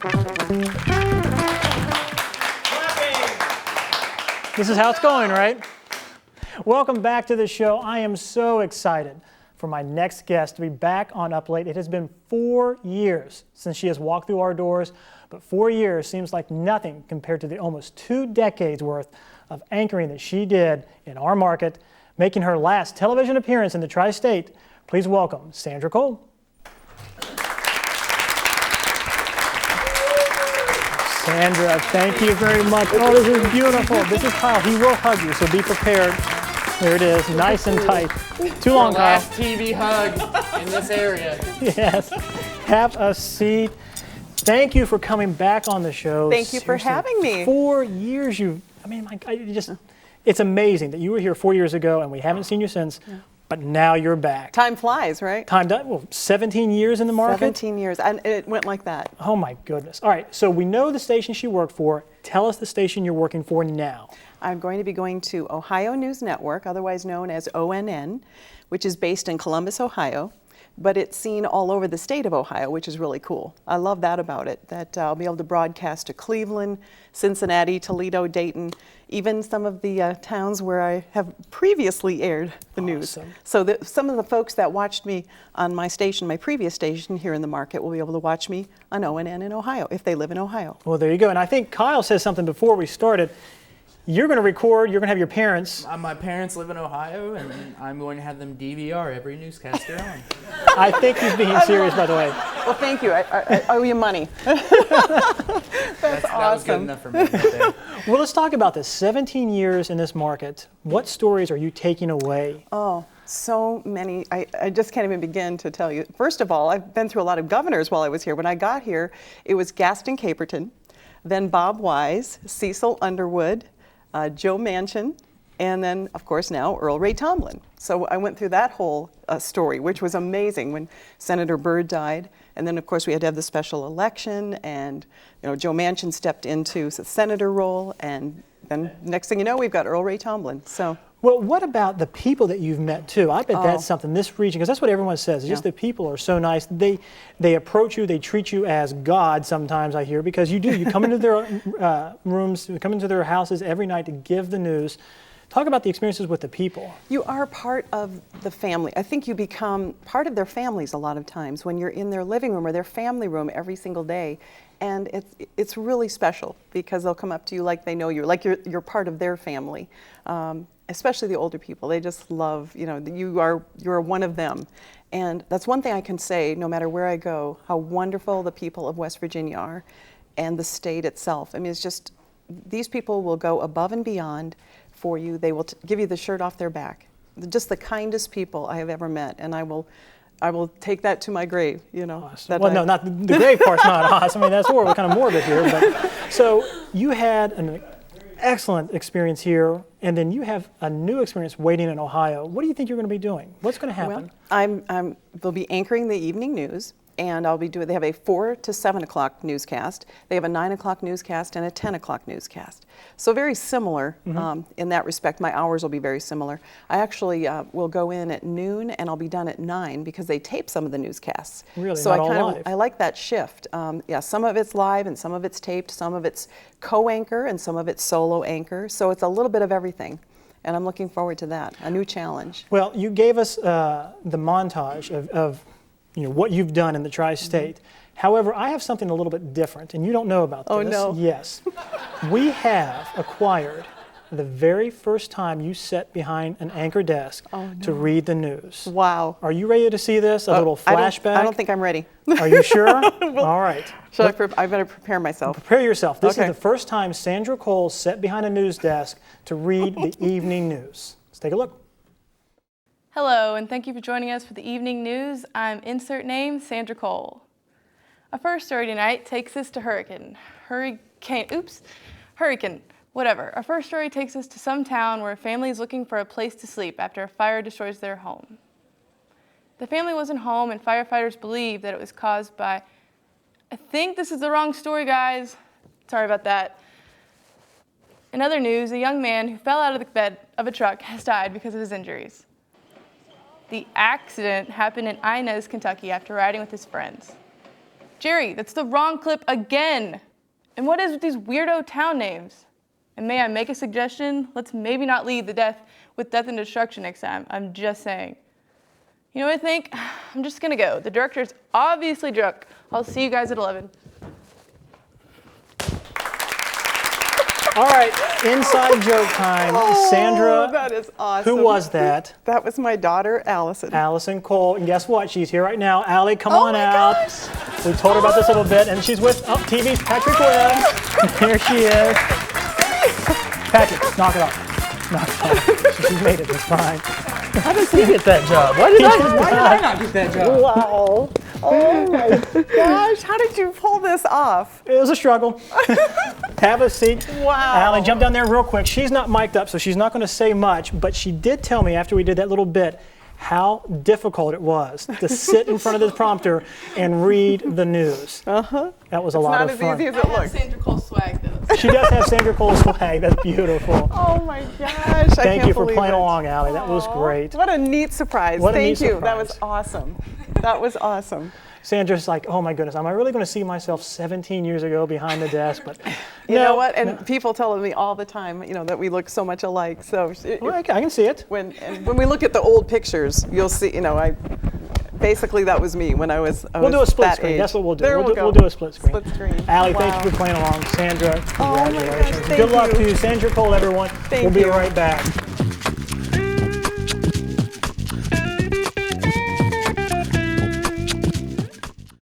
This is how it's going, right? Welcome back to the show. I am so excited for my next guest to be back on Up Late. It has been 4 years since she has walked through our doors, but 4 years seems like nothing compared to the almost 2 decades worth of anchoring that she did in our market, making her last television appearance in the Tri-State. Please welcome Sandra Cole. Sandra, thank you very much. Oh, this is beautiful. This is Kyle. He will hug you, so be prepared. There it is, nice and tight. Too long, Kyle. Last TV hug in this area. Yes. Have a seat. Thank you for coming back on the show. Thank you for having me. 4 years it's amazing that you were here 4 years ago and we haven't seen you since, but now you're back. Time flies, right? Well, 17 years in the market? 17 years, and it went like that. Oh my goodness. All right, so we know the station she worked for. Tell us the station you're working for now. I'm going to be going to Ohio News Network, otherwise known as ONN, which is based in Columbus, Ohio, but it's seen all over the state of Ohio, which is really cool. I love that about it, that I'll be able to broadcast to Cleveland, Cincinnati, Toledo, Dayton, even some of the towns where I have previously aired the news. So that some of the folks that watched me on my station, my previous station here in the market, will be able to watch me on ONN in Ohio, if they live in Ohio. Well, there you go. And I think Kyle said something before we started. You're going to record, you're going to have your parents. My parents live in Ohio, and I'm going to have them DVR every newscast they're on. I think he's being serious, by the way. Well, thank you. I owe you money. That's awesome. That was good enough for me right there. Well, let's talk about this. 17 years in this market. What stories are you taking away? Oh, so many. I just can't even begin to tell you. First of all, I've been through a lot of governors while I was here. When I got here, it was Gaston Caperton, then Bob Wise, Cecil Underwood, Joe Manchin, and then, of course, now Earl Ray Tomblin. So I went through that whole story, which was amazing when Senator Byrd died. And then, of course, we had to have the special election, and Joe Manchin stepped into the senator role, and then next thing you know, we've got Earl Ray Tomblin. So. Well, what about the people that you've met, too? I bet that's something, this region, because that's what everyone says. It's just the people are so nice. They approach you, they treat you as God sometimes, I hear, because you do. You come into their rooms, you come into their houses every night to give the news. Talk about the experiences with the people. You are part of the family. I think you become part of their families a lot of times when you're in their living room or their family room every single day. And it's really special because they'll come up to you like they know you, like you're part of their family. Especially the older people, they just love, you're one of them. And that's one thing I can say, no matter where I go, how wonderful the people of West Virginia are and the state itself. I mean, it's just, these people will go above and beyond for you. They will give you the shirt off their back. Just the kindest people I have ever met, and I will take that to my grave, Awesome. Well, no, not the grave part's not awesome. I mean, that's horrible, kind of morbid here. But so you had an excellent experience here, and then you have a new experience waiting in Ohio. What do you think you're going to be doing? What's going to happen? Well, they'll be anchoring the evening news, and they have a 4 to 7 o'clock newscast. They have a 9 o'clock newscast and a 10 o'clock newscast. So very similar in that respect. My hours will be very similar. I actually will go in at noon and I'll be done at 9 because they tape some of the newscasts. Really? So I like that shift. Some of it's live and some of it's taped, some of it's co-anchor and some of it's solo anchor. So it's a little bit of everything. And I'm looking forward to that, a new challenge. Well, you gave us the montage of what you've done in the Tri-State. However, I have something a little bit different, and you don't know about this. Oh, no. Yes. We have acquired the very first time you sat behind an anchor desk to read the news. Wow. Are you ready to see this? A little flashback? I don't think I'm ready. Are you sure? All right. I better prepare myself. Prepare yourself. This is the first time Sandra Cole sat behind a news desk to read the evening news. Let's take a look. Hello, and thank you for joining us for the evening news. I'm insert name Sandra Cole. Our first story tonight takes us to Hurricane. Whatever. Our first story takes us to some town where a family is looking for a place to sleep after a fire destroys their home. The family wasn't home, and firefighters believe that it was caused by, I think this is the wrong story, guys. Sorry about that. In other news, a young man who fell out of the bed of a truck has died because of his injuries. The accident happened in Inez, Kentucky after riding with his friends. Jerry, that's the wrong clip again. And what is with these weirdo town names? And may I make a suggestion? Let's maybe not lead the death with death and destruction next time. I'm just saying. You know what I think? I'm just gonna go. The director's obviously drunk. I'll see you guys at 11. All right, inside joke time. Sandra, that is awesome. who was that? That was my daughter, Allison. Allison Cole. And guess what? She's here right now. Allie, come Oh on my out. gosh. We told her about this a little bit, and she's with TV's Patrick Webb. Here she is. Patrick, knock it off. Knock it off. She made it. It's fine. How does he get that job? Why did I not get that job? Wow. Oh my gosh, how did you pull this off? It was a struggle. Have a seat. Wow. Allie, jump down there real quick. She's not mic'd up, so she's not going to say much, but she did tell me after we did that little bit how difficult it was to sit in front of the prompter and read the news. Uh-huh. That was a lot of fun. Not as easy as it looks. Sandra Cole swag though. She does have Sandra Cole's swag. That's beautiful. Oh my gosh, Thank you for playing along, Allie. That was great. What a neat surprise. What a neat Thank you. That surprise. was awesome. That was awesome. Sandra's like, oh my goodness, am I really going to see myself 17 years ago behind the desk? But You know what? And people tell me all the time, you know, that we look so much alike. So Well, I can see it. when we look at the old pictures, you'll see, you know, basically that was me when I was We'll do a split that screen. age. That's what we'll do. There We'll go. do a split screen. Split screen. Allie, Wow. thank you for playing along. Sandra, Oh my gosh, congratulations. thank Good luck you. to you. Sandra Cole, everyone. Thank We'll be you. right back.